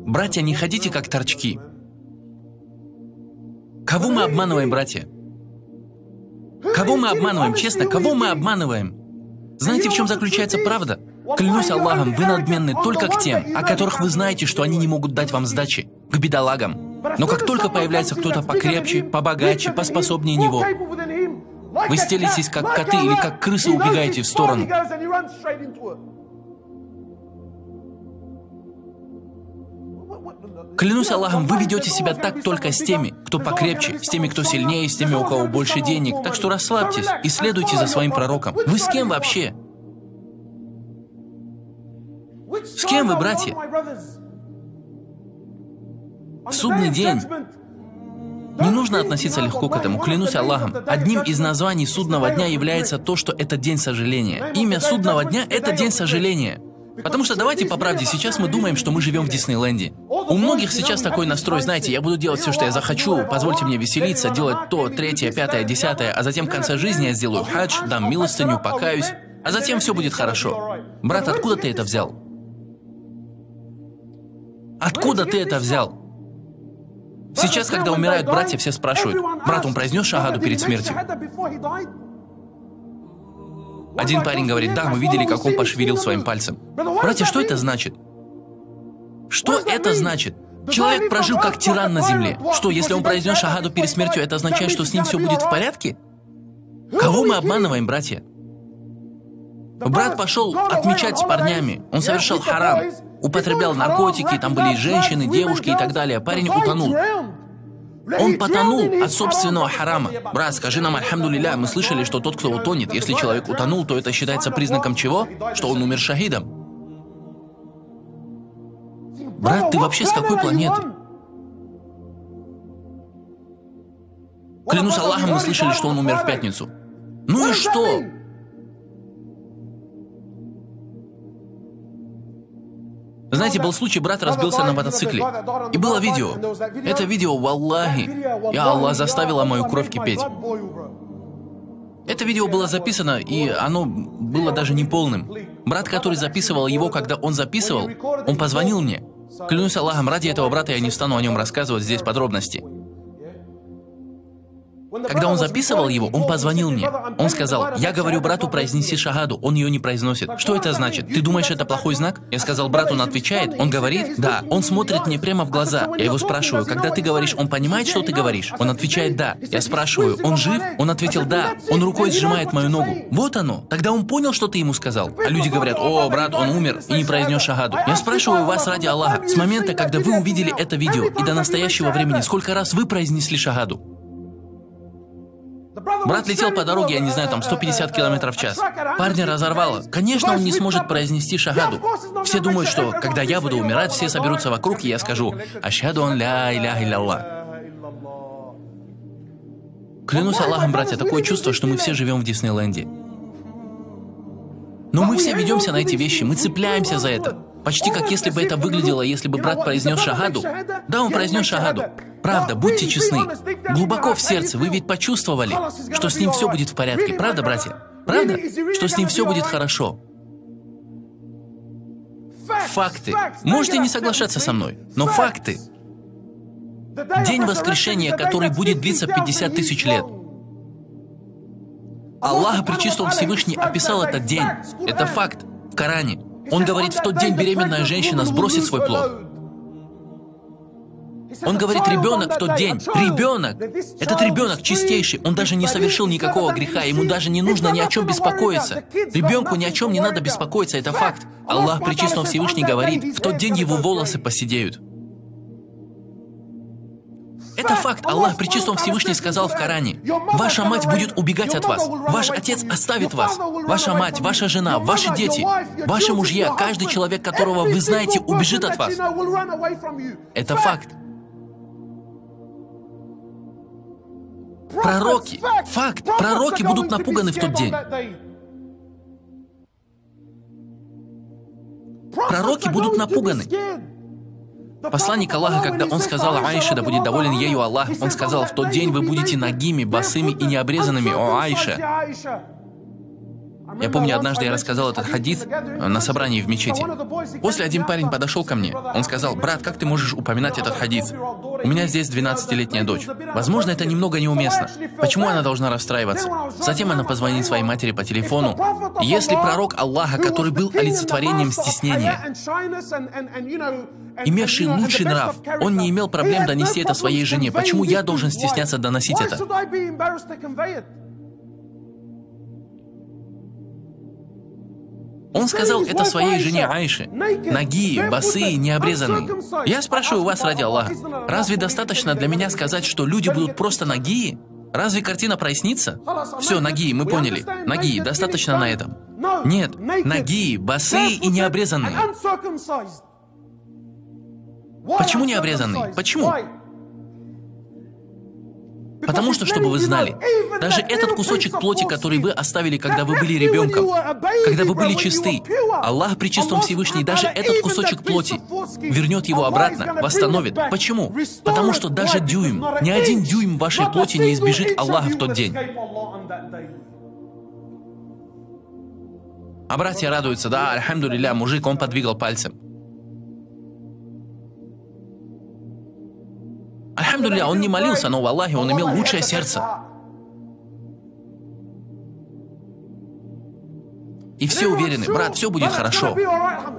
Братья, не ходите как торчки. Кого мы обманываем, братья? Кого мы обманываем, честно, кого мы обманываем? Знаете, в чем заключается правда? Клянусь Аллахом, вы надменны только к тем, о которых вы знаете, что они не могут дать вам сдачи, к бедолагам. Но как только появляется кто-то покрепче, побогаче, поспособнее него, вы стелитесь как коты или как крысы убегаете в сторону. Клянусь Аллахом, вы ведете себя так только с теми, кто покрепче, с теми, кто сильнее, с теми, у кого больше денег. Так что расслабьтесь и следуйте за своим пророком. Вы с кем вообще? С кем вы, братья? В судный день. Не нужно относиться легко к этому, клянусь Аллахом. Одним из названий судного дня является то, что это день сожаления. Имя судного дня – это день сожаления. Потому что давайте по правде, сейчас мы думаем, что мы живем в Диснейленде. У многих сейчас такой настрой, знаете, я буду делать все, что я захочу, позвольте мне веселиться, делать то, третье, пятое, десятое, а затем в конце жизни я сделаю хадж, дам милостыню, покаюсь, а затем все будет хорошо. Брат, откуда ты это взял? Откуда ты это взял? Сейчас, когда умирают братья, все спрашивают: брат, он произнес шахаду перед смертью? Один парень говорит: да, мы видели, как он пошевелил своим пальцем. Братья, что это значит? Что это значит? Человек прожил как тиран на земле. Что, если он произнес шахаду перед смертью, это означает, что с ним все будет в порядке? Кого мы обманываем, братья? Брат пошел отмечать с парнями. Он совершил харам. Употреблял наркотики, там были женщины, девушки и так далее. Парень утонул. Он потонул от собственного харама. Брат, скажи нам альхамдулилля, мы слышали, что тот, кто утонет, если человек утонул, то это считается признаком чего? Что он умер шахидом. Брат, ты вообще с какой планеты? Клянусь Аллахом, мы слышали, что он умер в пятницу. Ну и что? Знаете, был случай, брат разбился на мотоцикле. И было видео. Это видео, валлахи, я Аллах, заставила мою кровь кипеть. Это видео было записано, и оно было даже неполным. Брат, который записывал его, когда он записывал, он позвонил мне. Клянусь Аллахом, ради этого брата я не стану о нем рассказывать здесь подробности. Когда он записывал его, он позвонил мне. Он сказал: я говорю брату, произнеси шахаду, он ее не произносит. Что это значит? Ты думаешь, это плохой знак? Я сказал: брат, он отвечает, он говорит, да. Он смотрит мне прямо в глаза. Я его спрашиваю: когда ты говоришь, он понимает, что ты говоришь? Он отвечает: да. Я спрашиваю: он жив? Он ответил: да. Он рукой сжимает мою ногу. Вот оно. Тогда он понял, что ты ему сказал. А люди говорят: о, брат, он умер и не произнес шахаду. Я спрашиваю вас ради Аллаха, с момента, когда вы увидели это видео и до настоящего времени, сколько раз вы произнесли шахаду? Брат летел по дороге, я не знаю, там 150 км в час. Парня разорвало. Конечно, он не сможет произнести шахаду. Все думают, что когда я буду умирать, все соберутся вокруг, и я скажу: ашхаду ан ля иляха илlallah. Клянусь Аллахом, братья, такое чувство, что мы все живем в Диснейленде. Но мы все ведемся на эти вещи, мы цепляемся за это. Почти как если бы это выглядело, если бы брат произнес шахаду. Да, он произнес шахаду. Правда, будьте честны. Глубоко в сердце вы ведь почувствовали, что с ним все будет в порядке. Правда, братья? Правда? Что с ним все будет хорошо. Факты. Можете не соглашаться со мной, но факты. День воскрешения, который будет длиться 50 тысяч лет. Аллах Пречистый Всевышний описал этот день. Это факт в Коране. Он говорит, в тот день беременная женщина сбросит свой плод. Он говорит, ребенок в тот день. Ребенок! Этот ребенок чистейший. Он даже не совершил никакого греха. Ему даже не нужно ни о чем беспокоиться. Ребенку ни о чем не надо беспокоиться. Это факт. Аллах Пречистый Всевышний говорит, в тот день его волосы поседеют. Это факт. Аллах Пречистый Всевышний сказал в Коране: ваша мать будет убегать от вас. Ваш отец оставит вас. Ваша мать, ваша жена, ваши дети, ваши мужья, каждый человек, которого вы знаете, убежит от вас. Это факт. Пророки. Факт. Пророки будут напуганы в тот день. Пророки будут напуганы. Посланник Аллаха, когда он сказал Аише, да будет доволен ею Аллах, он сказал, в тот день вы будете нагими, босыми и необрезанными, о Аиша. Я помню, однажды я рассказал этот хадис на собрании в мечети. После один парень подошел ко мне. Он сказал: «Брат, как ты можешь упоминать этот хадис? У меня здесь 12-летняя дочь. Возможно, это немного неуместно. Почему она должна расстраиваться?» Затем она позвонит своей матери по телефону. Если пророк Аллаха, который был олицетворением стеснения, имевший лучший нрав, он не имел проблем донести это своей жене, почему я должен стесняться доносить это? Он сказал это своей жене Аише. Нагие, босые, необрезанные. Я спрашиваю вас ради Аллаха, разве достаточно для меня сказать, что люди будут просто нагие? Разве картина прояснится? Все, нагие, мы поняли. Нагие, достаточно на этом. Нет, нагие, босые и необрезанные. Почему необрезанные? Почему? Потому что, чтобы вы знали, даже этот кусочек плоти, который вы оставили, когда вы были ребенком, когда вы были чисты, Аллах Пречистом Всевышний даже этот кусочек плоти вернет его обратно, восстановит. Почему? Потому что даже дюйм, ни один дюйм вашей плоти не избежит Аллаха в тот день. А братья радуются: да, альхамдулилля, мужик, он подвигал пальцем. Альхамдулилля, он не молился, но в Аллахе он имел лучшее сердце. И все уверены: брат, все будет хорошо.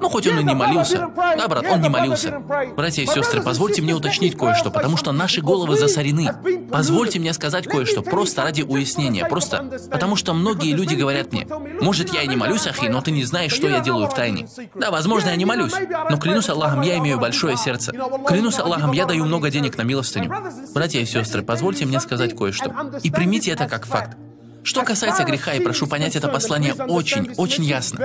Ну, хоть он и не молился. Да, брат, он не молился. Братья и сестры, позвольте мне уточнить кое-что, потому что наши головы засорены. Позвольте мне сказать кое-что, просто ради уяснения, просто потому что многие люди говорят мне: может, я и не молюсь, ахи, но ты не знаешь, что я делаю в тайне. Да, возможно, я не молюсь, но клянусь Аллахом, я имею большое сердце. Клянусь Аллахом, я даю много денег на милостыню. Братья и сестры, позвольте мне сказать кое-что. И примите это как факт. Что касается греха, и прошу понять это послание очень ясно.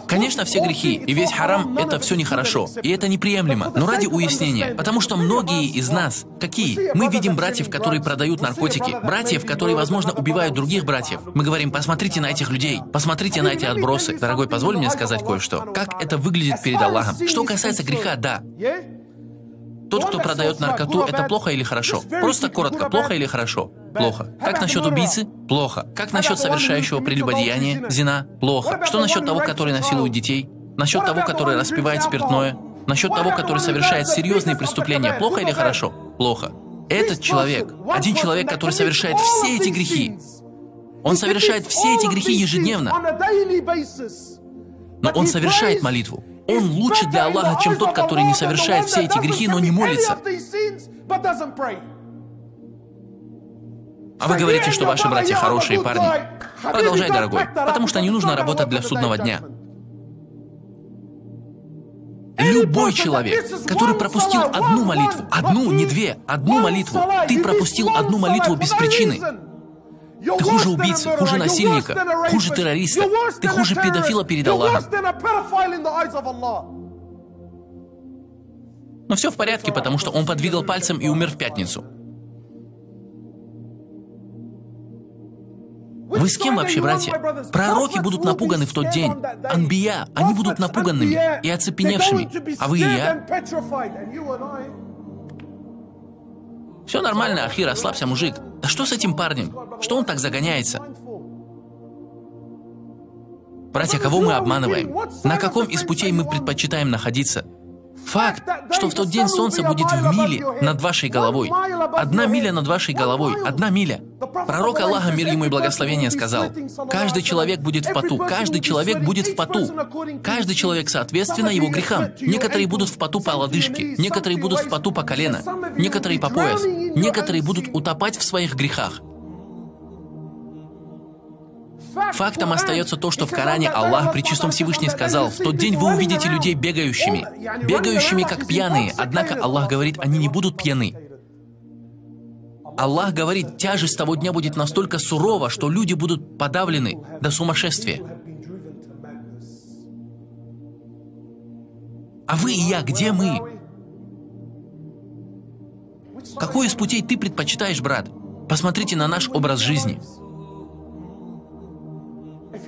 Конечно, все грехи и весь харам – это все нехорошо, и это неприемлемо, но ради уяснения, потому что многие из нас, какие? Мы видим братьев, которые продают наркотики, братьев, которые, возможно, убивают других братьев. Мы говорим: посмотрите на этих людей, посмотрите на эти отбросы. Дорогой, позволь мне сказать кое-что. Как это выглядит перед Аллахом? Что касается греха, да. Тот, кто продает наркоту, это плохо или хорошо? Просто коротко, плохо или хорошо? Плохо. Как насчет убийцы? Плохо. Как насчет совершающего прелюбодеяния? Зина? Плохо. Что насчет того, который насилует детей? Насчет того, который распивает спиртное? Насчет того, который совершает серьезные преступления? Плохо или хорошо? Плохо. Этот человек, один человек, который совершает все эти грехи, он совершает все эти грехи ежедневно, но он совершает молитву. Он лучше для Аллаха, чем тот, который не совершает все эти грехи, но не молится. А вы говорите, что ваши братья хорошие парни. Продолжай, дорогой, потому что не нужно работать для судного дня. Любой человек, который пропустил одну молитву, одну, не две, одну молитву, ты пропустил одну молитву без причины. Ты хуже убийцы, хуже насильника, хуже террориста, ты хуже педофила перед Аллахом. Но все в порядке, потому что он подвигал пальцем и умер в пятницу. Вы с кем вообще, братья? Пророки будут напуганы в тот день. Анбия, они будут напуганными и оцепеневшими. А вы и я? Все нормально, ахи, расслабься, мужик. Да что с этим парнем? Что он так загоняется? Братья, кого мы обманываем? На каком из путей мы предпочитаем находиться? Факт, что в тот день солнце будет в миле над вашей головой. 1 миля над вашей головой. 1 миля. Пророк Аллаха, мир ему и благословение, сказал: каждый человек будет в поту, каждый человек будет в поту. Каждый человек соответственно его грехам. Некоторые будут в поту по лодыжке, некоторые будут в поту по колено, некоторые по пояс, некоторые будут утопать в своих грехах. Фактом остается то, что в Коране Аллах Пречистом Всевышний сказал: в тот день вы увидите людей бегающими, бегающими как пьяные, однако Аллах говорит, они не будут пьяны. Аллах говорит, тяжесть того дня будет настолько сурова, что люди будут подавлены до сумасшествия. А вы и я, где мы? Какой из путей ты предпочитаешь, брат? Посмотрите на наш образ жизни.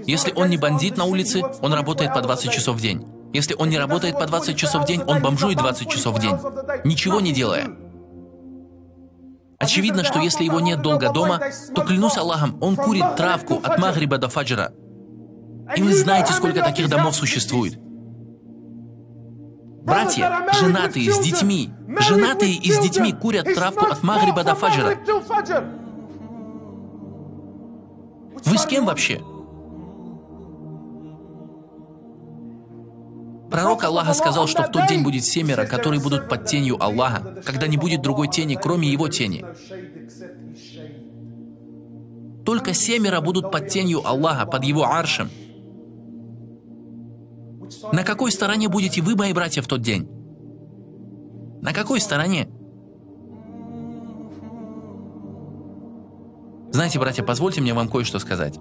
Если он не бандит на улице, он работает по 20 часов в день. Если он не работает по 20 часов в день, он бомжует 20 часов в день, ничего не делая. Очевидно, что если его нет долго дома, то, клянусь Аллахом, он курит травку от магриба до фаджра. И вы знаете, сколько таких домов существует. Братья, женатые с детьми курят травку от магриба до фаджра. Вы с кем вообще? Пророк Аллаха сказал, что в тот день будет 7, которые будут под тенью Аллаха, когда не будет другой тени, кроме его тени. Только 7 будут под тенью Аллаха, под его аршем. На какой стороне будете вы, мои братья, в тот день? На какой стороне? Знаете, братья, позвольте мне вам кое-что сказать.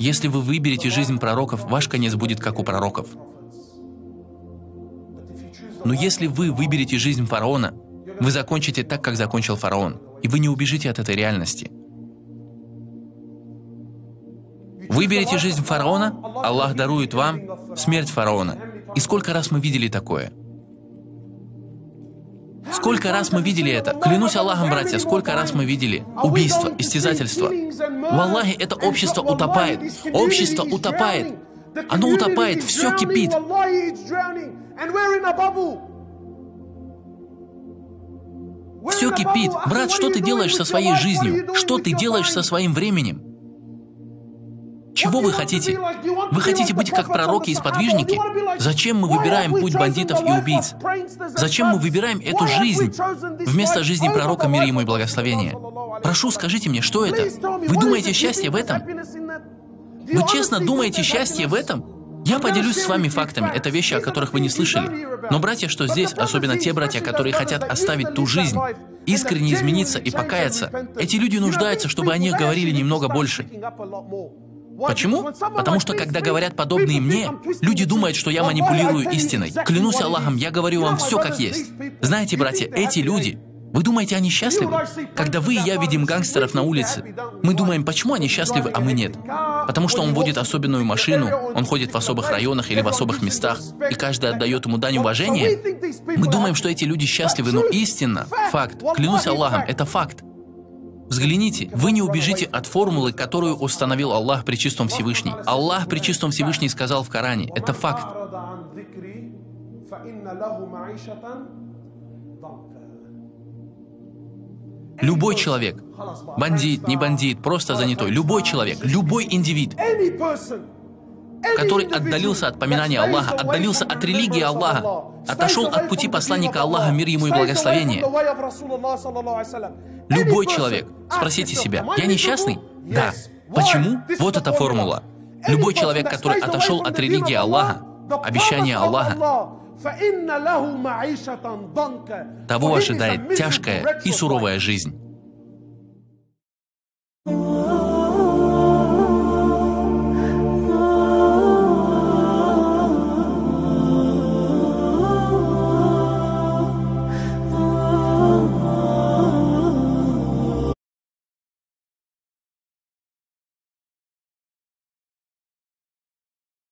Если вы выберете жизнь пророков, ваш конец будет как у пророков. Но если вы выберете жизнь фараона, вы закончите так, как закончил фараон, и вы не убежите от этой реальности. Выберите жизнь фараона, Аллах дарует вам смерть фараона. И сколько раз мы видели такое? Сколько раз мы видели это? Клянусь Аллахом, братья, сколько раз мы видели убийство, истязательство. В Аллахе это общество утопает. Общество утопает. Оно утопает, все кипит. Все кипит. Брат, что ты делаешь со своей жизнью? Что ты делаешь со своим временем? Чего вы хотите? Вы хотите быть как пророки и сподвижники? Зачем мы выбираем путь бандитов и убийц? Зачем мы выбираем эту жизнь вместо жизни пророка, мир ему и благословения? Прошу, скажите мне, что это? Вы думаете счастье в этом? Вы честно думаете счастье в этом? Я поделюсь с вами фактами, это вещи, о которых вы не слышали. Но братья, что здесь, особенно те братья, которые хотят оставить ту жизнь, искренне измениться и покаяться, эти люди нуждаются, чтобы о них говорили немного больше. Почему? Потому что, когда говорят подобные мне, люди думают, что я манипулирую истиной. Клянусь Аллахом, я говорю вам все как есть. Знаете, братья, эти люди, вы думаете, они счастливы? Когда вы и я видим гангстеров на улице, мы думаем, почему они счастливы, а мы нет? Потому что он водит особенную машину, он ходит в особых районах или в особых местах, и каждый отдает ему дань уважения. Мы думаем, что эти люди счастливы, но истинно, факт, клянусь Аллахом, это факт. Взгляните, вы не убежите от формулы, которую установил Аллах Пречистом Всевышний. Аллах Пречистом Всевышний сказал в Коране, это факт. Любой человек, бандит, не бандит, просто занятой, любой человек, любой индивид, который отдалился от поминания Аллаха, отдалился от религии Аллаха, отошел от пути посланника Аллаха, мир ему и благословение. Любой человек, спросите себя, я несчастный? Да. Почему? Вот эта формула. Любой человек, который отошел от религии Аллаха, обещания Аллаха, того ожидает тяжкая и суровая жизнь.